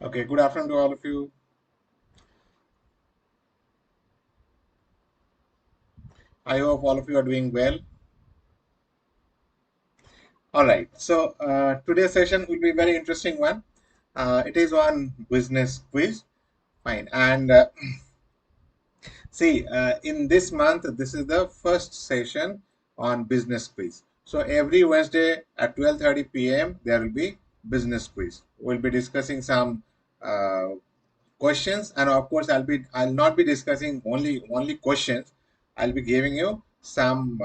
Okay, good afternoon to all of you. I hope all of you are doing well. All right, so today's session will be a very interesting one. It is on business quiz. Fine. And see, in this month, this is the first session on business quiz. So every Wednesday at 12:30 p.m. there will be business quiz. We'll be discussing some uh, questions, and of course, I'll not be discussing only questions. I'll be giving you some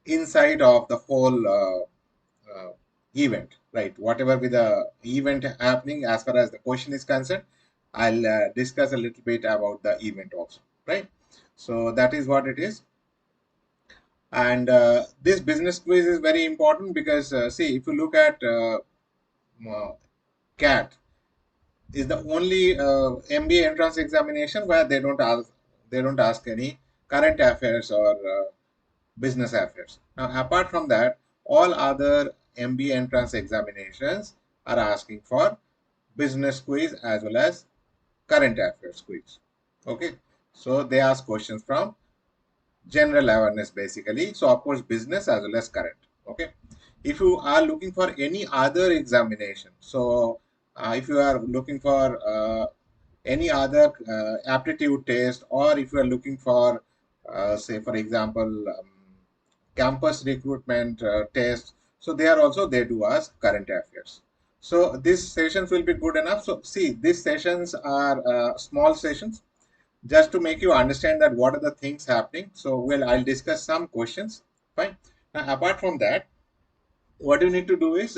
insight of the whole event, right? Whatever be the event happening as far as the question is concerned, I'll discuss a little bit about the event also, right? So that is what it is. And this business quiz is very important because see, if you look at uh, CAT, is the only MBA entrance examination where they don't ask any current affairs or business affairs. Now, apart from that, all other MBA entrance examinations are asking for business quiz as well as current affairs quiz. Okay, so they ask questions from general awareness basically. So, of course, business as well as current. Okay, if you are looking for any other examination, so if you are looking for any other aptitude test, or if you are looking for say for example campus recruitment test, so they do ask current affairs. So these sessions will be good enough. So see, these sessions are small sessions just to make you understand that what are the things happening. So well, I'll discuss some questions. Fine. Now, apart from that, what you need to do is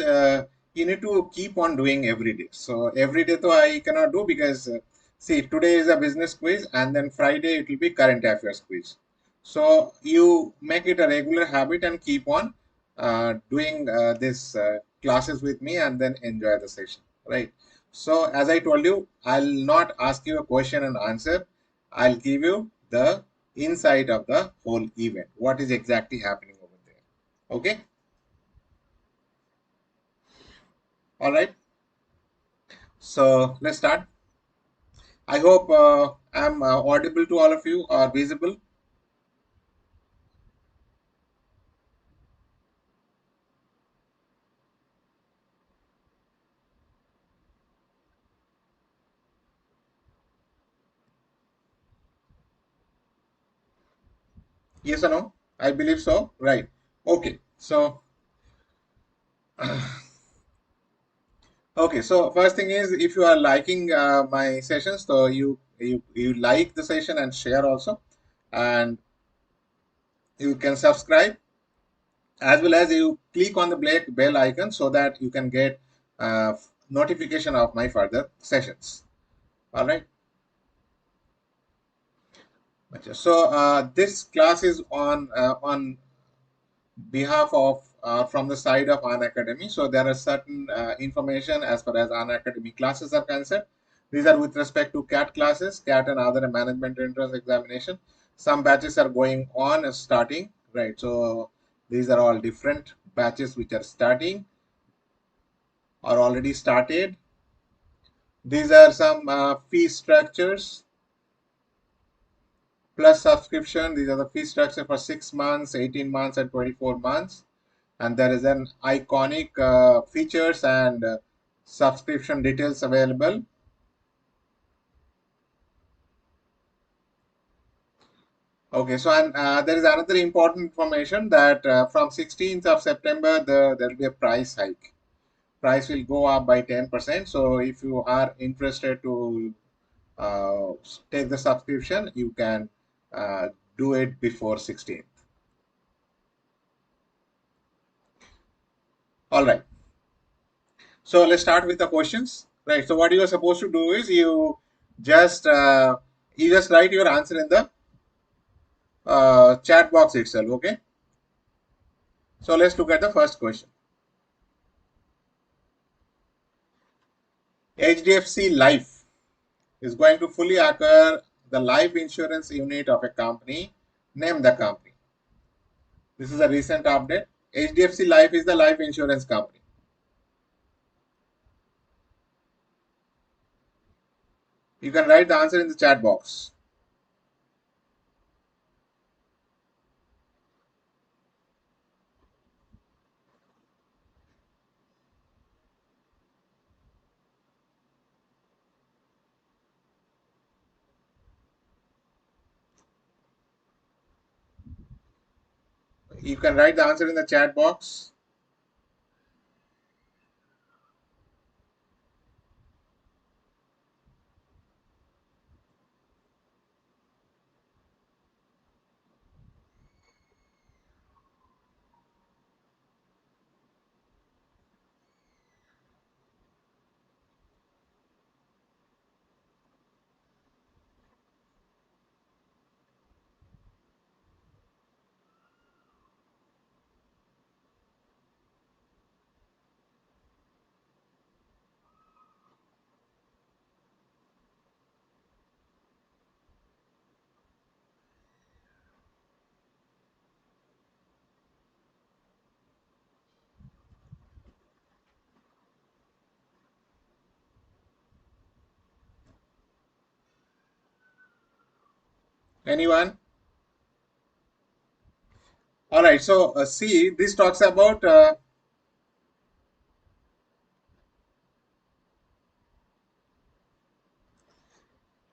you need to keep on doing every day. So every day though I cannot do because see, today is a business quiz and then Friday it will be current affairs quiz. So you make it a regular habit and keep on doing this classes with me and then enjoy the session, right? So as I told you, I'll not ask you a question and answer. I'll give you the insight of the whole event, what is exactly happening over there. Okay, all right. So let's start. I hope I'm audible to all of you or visible. Yes or no? I believe so. Right. Okay. So okay. So first thing is, if you are liking my sessions, so you like the session and share also, and you can subscribe as well as you click on the black bell icon so that you can get notification of my further sessions. All right. So this class is on behalf of from the side of Unacademy. So there are certain information as far as Unacademy classes are concerned. These are with respect to CAT classes, CAT and other management entrance examination. Some batches are going on starting, right? So these are all different batches which are starting or already started. These are some fee structures plus subscription. These are the fee structure for 6 months, 18 months, and 24 months. And there is an iconic features and subscription details available. Okay, so and there is another important information that from 16th of September, there will be a price hike. Price will go up by 10%. So if you are interested to uh, take the subscription, you can uh, do it before 16th. All right. So let's start with the questions. Right. So what you are supposed to do is just you just write your answer in the chat box itself. Okay. So let's look at the first question. HDFC Life is going to fully acquire the life insurance unit of a company. Name the company. This is a recent update. HDFC Life is the life insurance company. You can write the answer in the chat box. You can write the answer in the chat box. Anyone? All right. So see, this talks about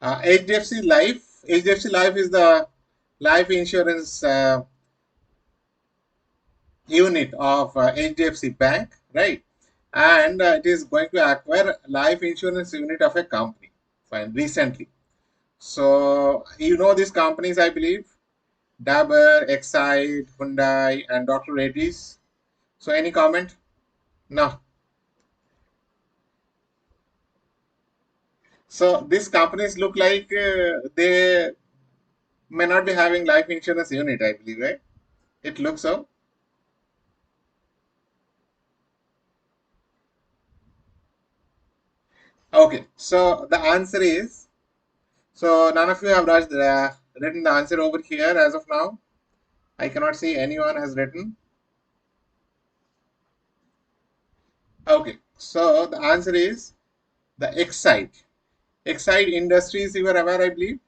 HDFC Life. HDFC Life is the life insurance unit of HDFC Bank, right? And it is going to acquire life insurance unit of a company. Fine, recently. So you know these companies, I believe, Dabur, Exide, Hyundai, and Dr. Reddy's. So any comment? No. So these companies look like they may not be having life insurance unit, I believe, right? It looks so. Okay, so the answer is, so none of you have written the answer over here as of now. I cannot see anyone has written. Okay, so the answer is the Exide. Exide Industries, you are aware, I believe.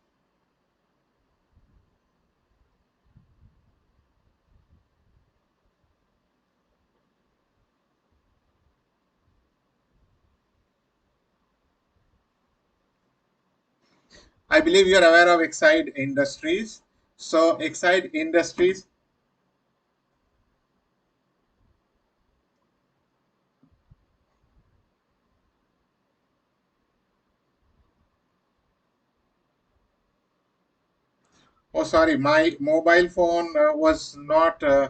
I believe you are aware of Exide Industries. So Exide Industries, oh sorry, my mobile phone was not, I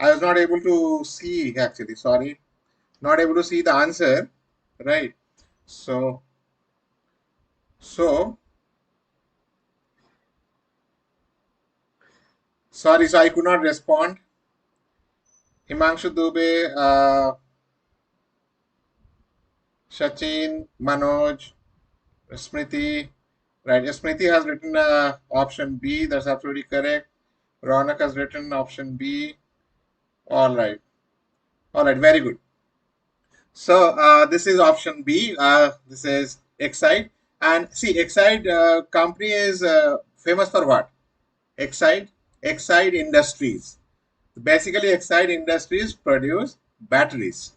was not able to see actually, sorry, not able to see the answer, right? So, so, sorry, so I could not respond. Himanshu Dubey, Sachin, Manoj, Smriti, right? Smriti has written option B. That's absolutely correct. Ronak has written option B. All right. All right. Very good. So this is option B. This is Excite. And see, Excite company is famous for what? Excite, Excite Industries. Basically, Excite Industries produce batteries.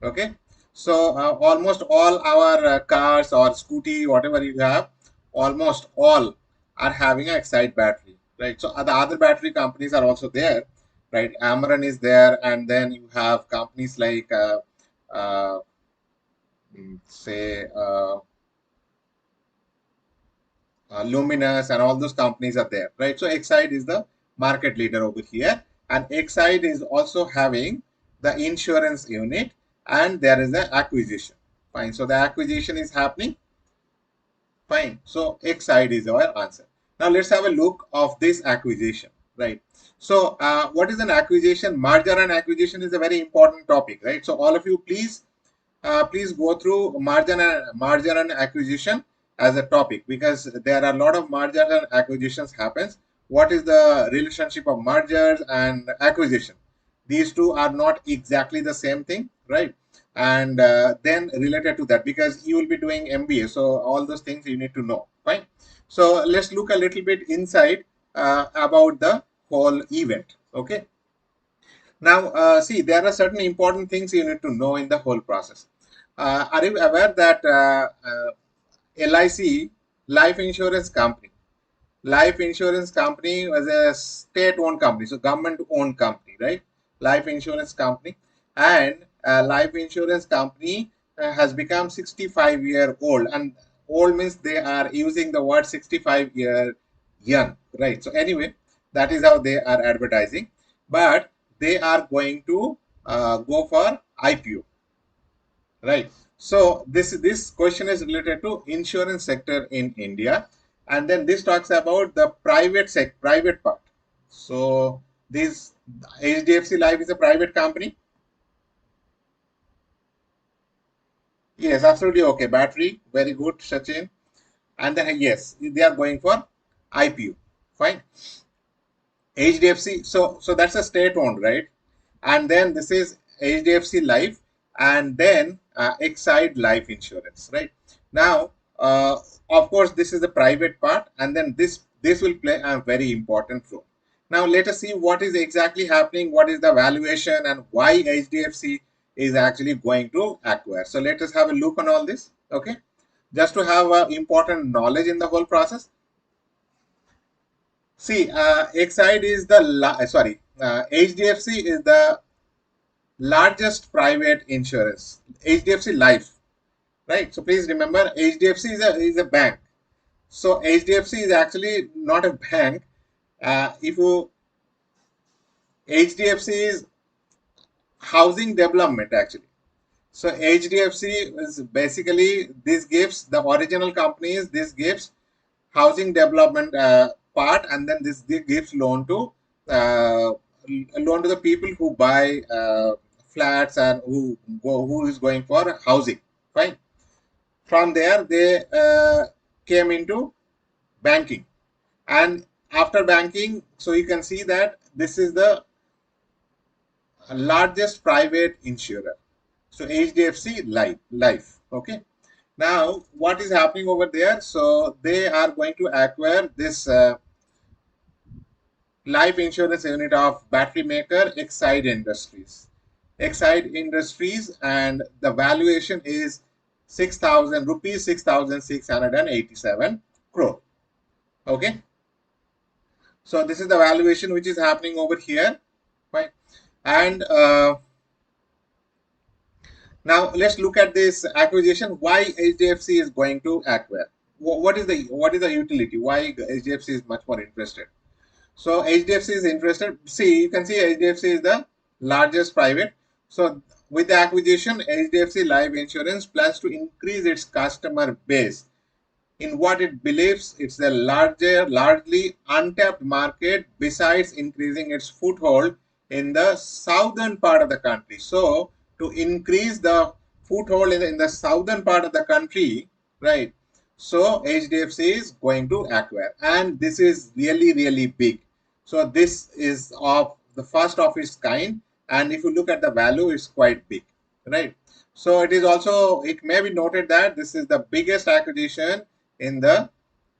Okay, so almost all our cars or scooty, whatever you have, almost all are having a Excite battery, right? So the other battery companies are also there, right? Amaran is there, and then you have companies like uh, say Luminous and all those companies are there, right? So Excite is the market leader over here, and Excite is also having the insurance unit, and there is the acquisition. Fine. So the acquisition is happening. Fine. So Excite is our answer. Now let's have a look of this acquisition, right? So what is an acquisition? Merger and acquisition is a very important topic, right? So all of you, please go through merger and acquisition as a topic, because there are a lot of mergers and acquisitions happens. What is the relationship of mergers and acquisition? These two are not exactly the same thing, right? And then related to that, because you will be doing MBA, so all those things you need to know, right? So let's look a little bit inside about the whole event. Okay. Now, see, there are certain important things you need to know in the whole process. Are you aware that LIC, life insurance company, life insurance company was a state-owned company, so government-owned company, right? Life insurance company, and life insurance company has become 65-year old, and old means they are using the word 65-year young, right? So anyway, that is how they are advertising, but they are going to go for IPO, right? So this question is related to insurance sector in India, and then this talks about the private part. So this HDFC Life is a private company. Yes, absolutely okay. Battery, very good, Sachin. And then yes, they are going for IPO. Fine. HDFC, so that's a state owned, right? And then this is HDFC Life, and then Exide Life Insurance, right? Now, of course, this is the private part, and then this will play a very important role. Now, let us see what is exactly happening, what is the valuation, and why HDFC is actually going to acquire. So let us have a look on all this, okay? Just to have important knowledge in the whole process. See, Exide is the HDFC is the largest private insurance. HDFC Life, right? So please remember, HDFC is a bank. So HDFC is actually not a bank. If you HDFC is housing development actually. So HDFC is basically this gives the original companies, this gives housing development part, and then this gives uh, loan to the people who buy flats and who is going for housing. Fine. From there they came into banking, and after banking, so you can see that this is the largest private insurer. So HDFC Life. Okay. Now, what is happening over there? So they are going to acquire this life insurance unit of battery maker Exide Industries. Exide Industries, and the valuation is 6,000 rupees, 6,687 crore. Okay. So this is the valuation which is happening over here. Right. And now let's look at this acquisition. Why HDFC is going to acquire? What is the utility? Why HDFC is much more interested? So HDFC is interested. See, you can see HDFC is the largest private. So with the acquisition, HDFC Life Insurance plans to increase its customer base in what it believes it's a largely untapped market, besides increasing its foothold in the southern part of the country. So, to increase the foothold in the southern part of the country, right? So, HDFC is going to acquire, and this is really, really big. So, this is of the first of its kind, and if you look at the value, it's quite big, right? So, it may be noted that this is the biggest acquisition in the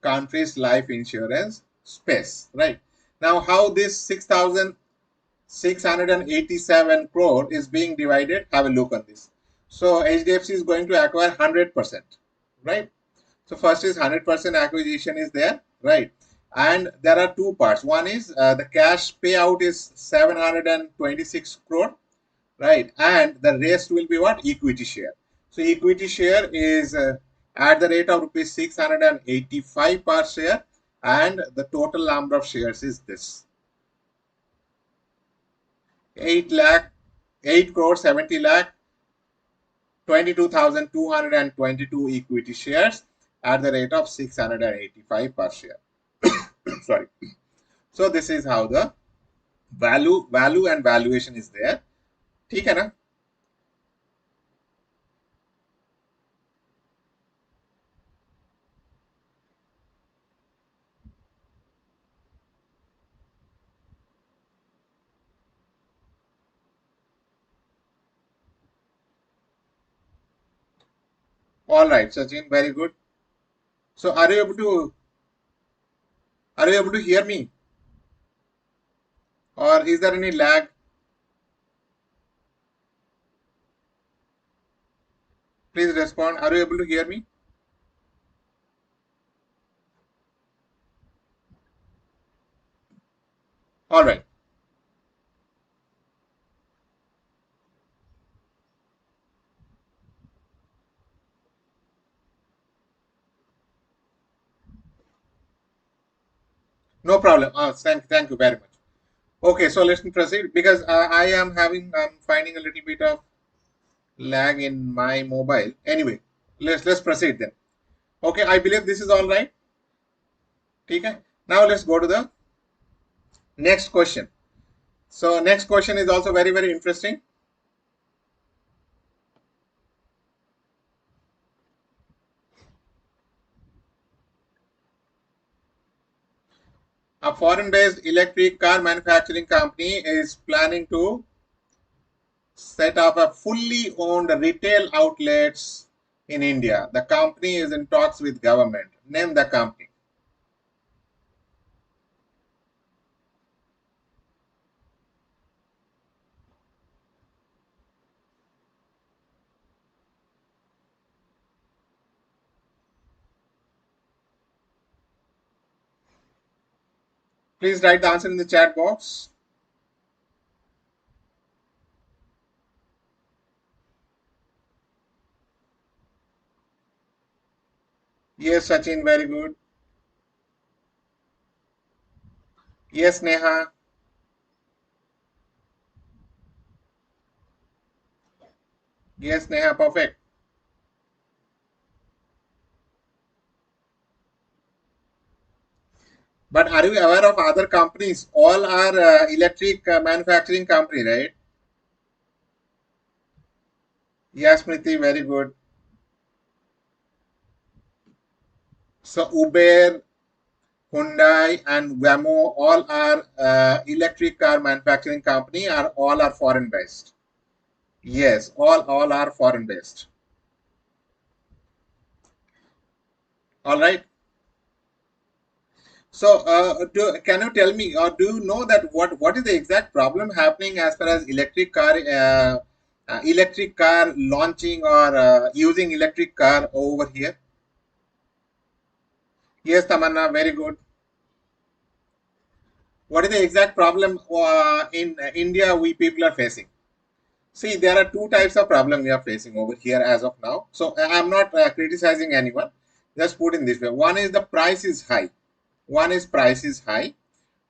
country's life insurance space, right? Now, how this 6,687 crore is being divided, have a look on this. So, HDFC is going to acquire 100%, right? So, first is 100% acquisition is there, right? And there are two parts. One is the cash payout is 726 crore, right? And the rest will be what? Equity share. So equity share is at the rate of rupees 685 per share, and the total number of shares is this: 8 lakh, 8 crore 70 lakh 22,222 equity shares at the rate of 685 per share. Sorry. So this is how the value and valuation is there. ठीक है ना? All right, Sachin, very good. So are you able to hear me, or is there any lag? Please respond. Are you able to hear me? All right. No problem. Thank you very much. Okay, so let's proceed because I'm finding a little bit of lag in my mobile. Anyway, let's proceed then. Okay, I believe this is all right. Okay. Now let's go to the next question. So next question is also very interesting. A foreign-based electric car manufacturing company is planning to set up a fully owned retail outlets in India. The company is in talks with government. Name the company. Please write the answer in the chat box. Yes, Sachin, very good. Yes, Neha. Yes, Neha, perfect. But are you aware of other companies? All are electric manufacturing company, right? Yes, Smriti, very good. So Uber, Hyundai, and Waymo all are electric car manufacturing company. Are all are foreign based. Yes, all are foreign based. All right. So, can you tell me, or do you know that what is the exact problem happening as far as electric car launching or using electric car over here? Yes, Tamanna, very good. What is the exact problem in India we people are facing? See, there are two types of problem we are facing over here as of now. So, I'm not criticizing anyone. Just put in this way. One is the price is high. One is price is high,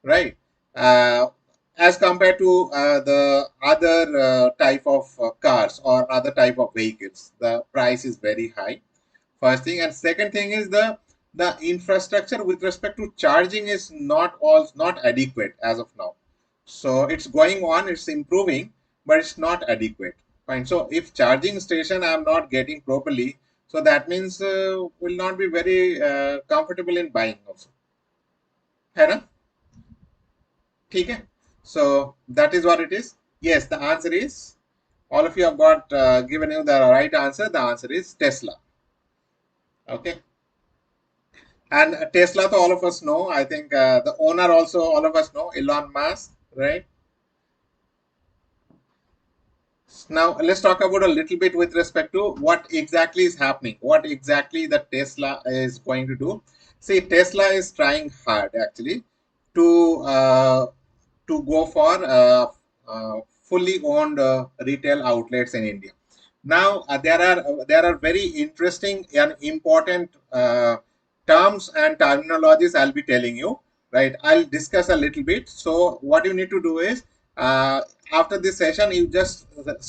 right? Uh, as compared to the other type of cars or other type of vehicles, the price is very high. First thing, and second thing is the infrastructure with respect to charging is not adequate as of now. So it's going on, it's improving, but it's not adequate. Fine. So if charging station I'm not getting properly, so that means will not be very comfortable in buying also. है ना? ठीक है. So that is what it is. Yes, the answer is all of you have got given you the right answer. The answer is Tesla. Okay. And Tesla, to all of us know. I think the owner also, all of us know, Elon Musk, right? Now let's talk about a little bit with respect to what exactly is happening, what exactly the Tesla is going to do. See, Tesla is trying hard actually to go for fully owned retail outlets in India. Now there are very interesting and important terms and terminologies I'll be telling you. Right, I'll discuss a little bit. So what you need to do is after this session, you just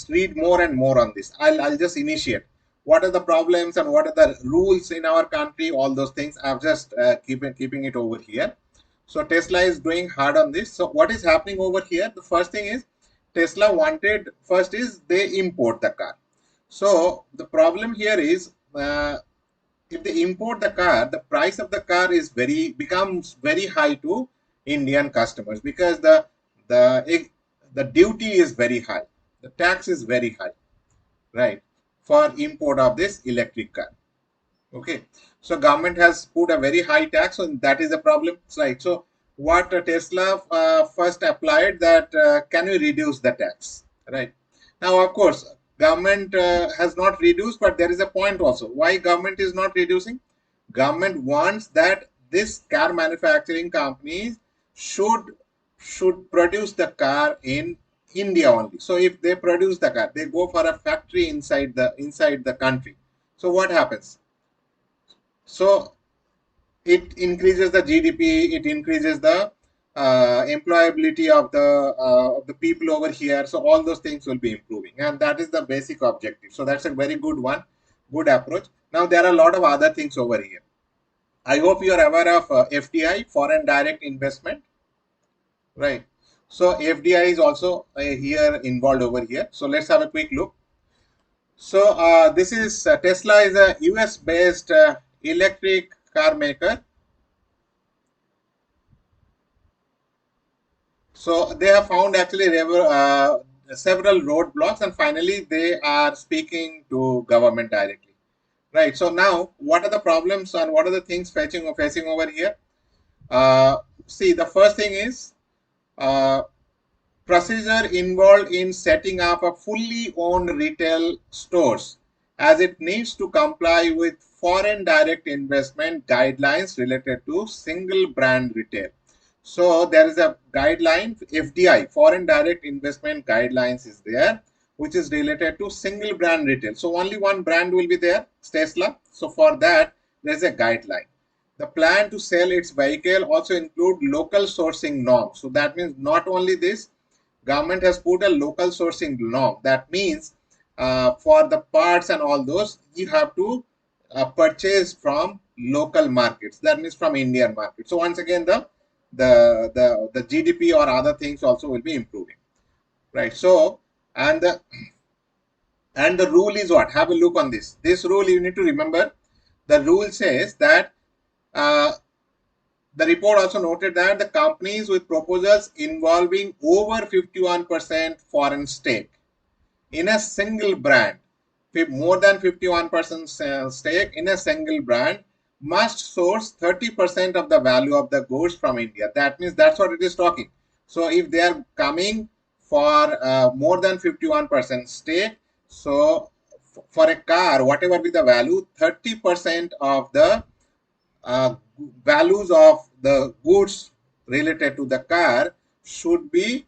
read more and more on this. I'll just initiate. What are the problems and what are the rules in our country? All those things. I've just keeping it over here. So Tesla is doing hard on this. So what is happening over here? The first thing is Tesla wanted first is they import the car. So the problem here is if they import the car, the price of the car is becomes very high to Indian customers because the the duty is very high, the tax is very high, right, for import of this electric car. Okay, so government has put a very high tax, and that is a problem, right? So what Tesla first applied that can we reduce the tax, right? Now, of course, government has not reduced, but there is a point also. Why government is not reducing? Government wants that this car manufacturing companies should produce the car in India only. So if they produce the car, they go for a factory inside the country. So what happens? So it increases the GDP, it increases the employability of the people over here. So all those things will be improving, and that is the basic objective. So that's a very good one, good approach. Now there are a lot of other things over here. I hope you are aware of FDI, foreign direct investment, right? So FDI is also here involved over here. So let's have a quick look. So this is Tesla is a US based electric car maker. So they have found actually several roadblocks, and finally they are speaking to government directly. Right. So now, what are the problems and what are the things facing over here? See, the first thing is uh, procedure involved in setting up a fully owned retail stores, as it needs to comply with foreign direct investment guidelines related to single brand retail. So there is a guideline, FDI, foreign direct investment guidelines is there, which is related to single brand retail. So only one brand will be there, Tesla. So for that, there is a guideline. The plan to sell its vehicle also include local sourcing norms. So that means not only this, government has put a local sourcing norm. That means for the parts and all those, you have to purchase from local markets. That means from Indian market. So once again, the GDP or other things also will be improving, right? So and the rule is what? Have a look on this. This rule you need to remember. The rule says that uh, the report also noted that the companies with proposals involving over 51% foreign stake in a single brand, more than 51% stake in a single brand, must source 30% of the value of the goods from India. That means that's what it is talking. So if they are coming for more than 51% stake, so for a car, whatever be the value, 30% of the uh, values of the goods related to the car should be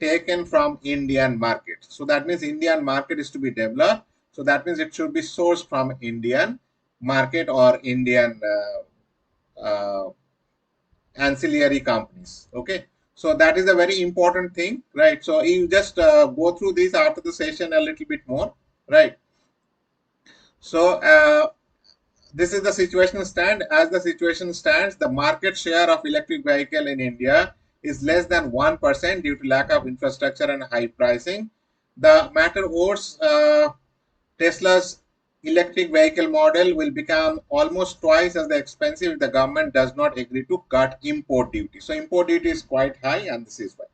taken from Indian market. So that means Indian market is to be developed. So that means it should be sourced from Indian market or Indian ancillary companies. Okay. So that is a very important thing, right? So you just go through this after the session a little bit more, right? So this is the situation stand. As the situation stands, the market share of electric vehicle in India is less than 1% due to lack of infrastructure and high pricing. The matter holds Tesla's electric vehicle model will become almost twice as expensive if the government does not agree to cut import duty. So import duty is quite high, and this is why.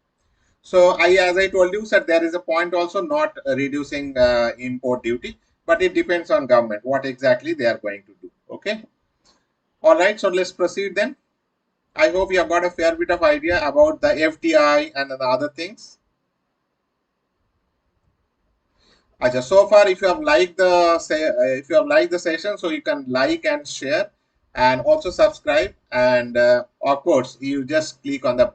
So as I told you, sir, there is a point also not reducing import duty, but it depends on government what exactly they are going to do. Okay. All right. So let's proceed then. I hope you have got a fair bit of idea about the FDI and the other things. Acha, so far, if you have liked if you have liked the session, so you can like and share, and also subscribe. And of course, you just click on the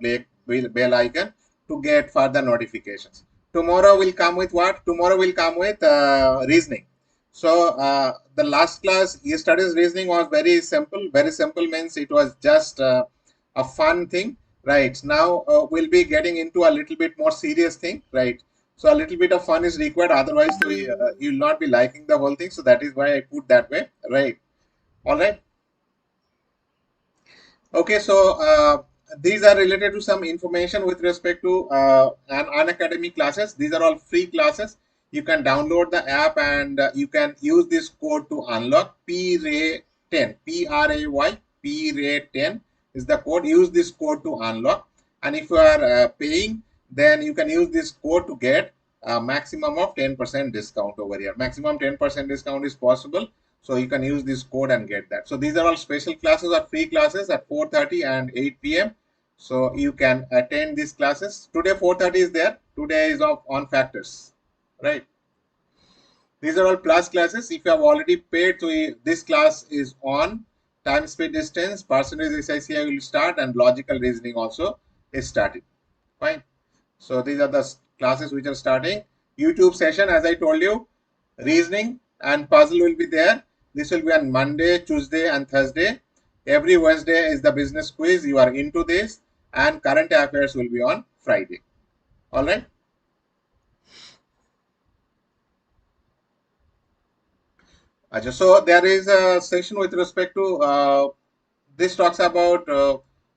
bell icon to get further notifications. Tomorrow will come with what? Tomorrow will come with reasoning. So the last class, yesterday's reasoning was very simple. Very simple means it was just a fun thing, right? Now we'll be getting into a little bit more serious thing, right? So a little bit of fun is required. Otherwise, you'll not be liking the whole thing. So that is why I put that way, right? All right. Okay, so these are related to some information with respect to an Unacademy classes. These are all free classes. You can download the app and you can use this code to unlock PRAY10. PRAY10 is the code. Use this code to unlock. And if you are paying, then you can use this code to get a maximum of 10% discount over here. Maximum 10% discount is possible. So you can use this code and get that. So these are all special classes or free classes at 4:30 and 8 p.m. So you can attend these classes. Today 4:30 is there. Today is on factors, right? These are all plus classes. If you have already paid, to this class is on time, speed, distance, percentage SICI will start, and logical reasoning also is starting. Fine. So these are the classes which are starting. YouTube session, as I told you, reasoning and puzzle will be there. This will be on Monday, Tuesday, and Thursday. Every Wednesday is the business quiz. You are into this, and current affairs will be on Friday. All right. Acha. So there is a section with respect to this talks about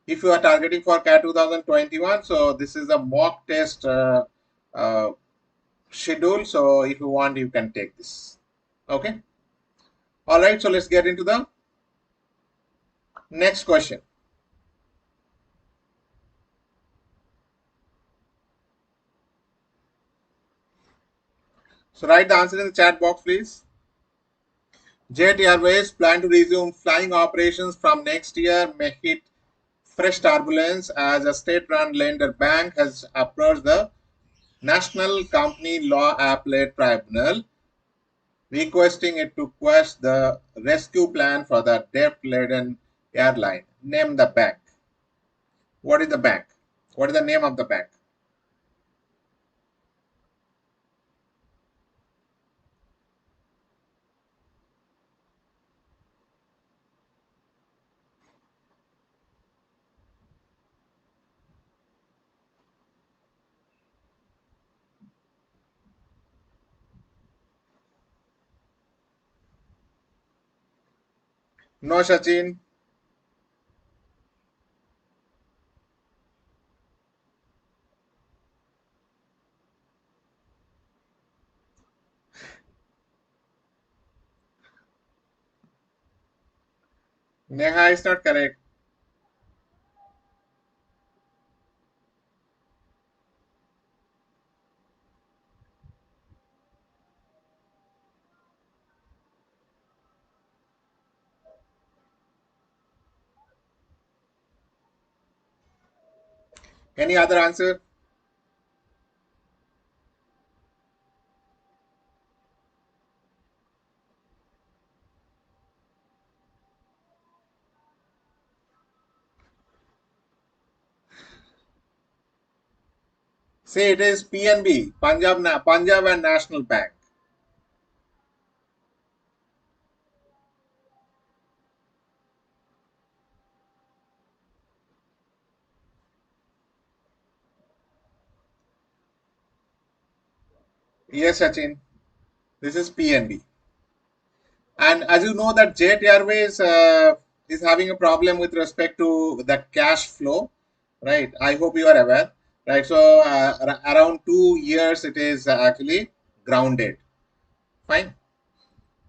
if you are targeting for CAT 2021. So this is a mock test uh, schedule. So if you want, you can take this. Okay. All right. So let's get into the next question. So write the answer in the chat box, please. Jet Airways plan to resume flying operations from next year, may hit fresh turbulence as a state-run lender bank has approached the National Company Law Appellate Tribunal, requesting it to quash the rescue plan for the debt-laden airline. Name the bank. What is the bank? What is the name of the bank? No, Sachin. Neha is not correct. Any other answer? Say it is PNB, Punjab and National Bank. Yes, Sachin. This is PNB. And as you know that Jet Airways is having a problem with respect to the cash flow, right? I hope you are aware, right? So around 2 years it is actually grounded. Fine.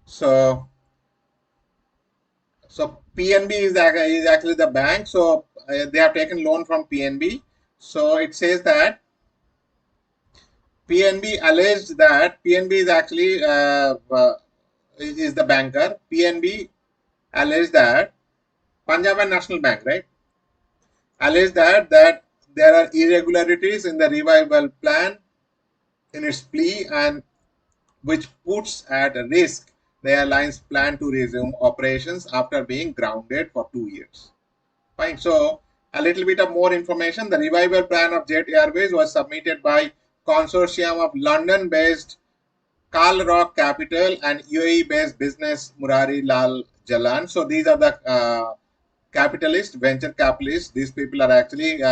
So PNB is actually the bank. So they have taken loan from PNB. So it says that PNB alleged that PNB is actually is the banker. PNB alleged that Punjab and National Bank, right? Alleged that there are irregularities in the revival plan in its plea, and which puts at risk the airline's plan to resume operations after being grounded for 2 years. Fine. So a little bit of more information. The revival plan of Jet Airways was submitted by consortium of London-based Carl Rock Capital and UAE-based business Murari Lal Jalan. So these are the capitalists, venture capitalists. These people are actually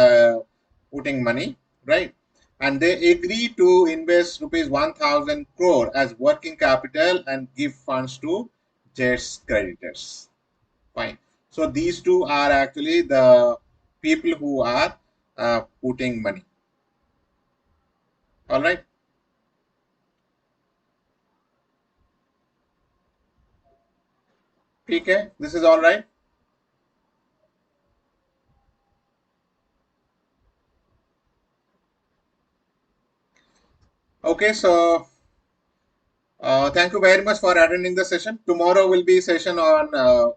putting money, right? And they agree to invest rupees 1,000 crore as working capital and give funds to Jet's creditors. Fine. So these two are actually the people who are putting money. All right. PK, this is all right. Okay. So Thank you very much for attending the session. Tomorrow will be session on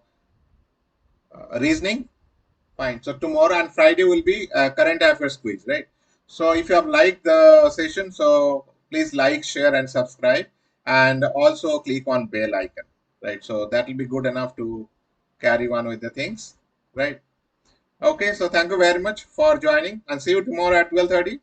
reasoning. Fine. So tomorrow and Friday will be current affairs quiz, right? So if you have liked the session, so please like, share, and subscribe, and also click on bell icon, right? So that will be good enough to carry on with the things, right? Okay. So thank you very much for joining, and see you tomorrow at 12:30.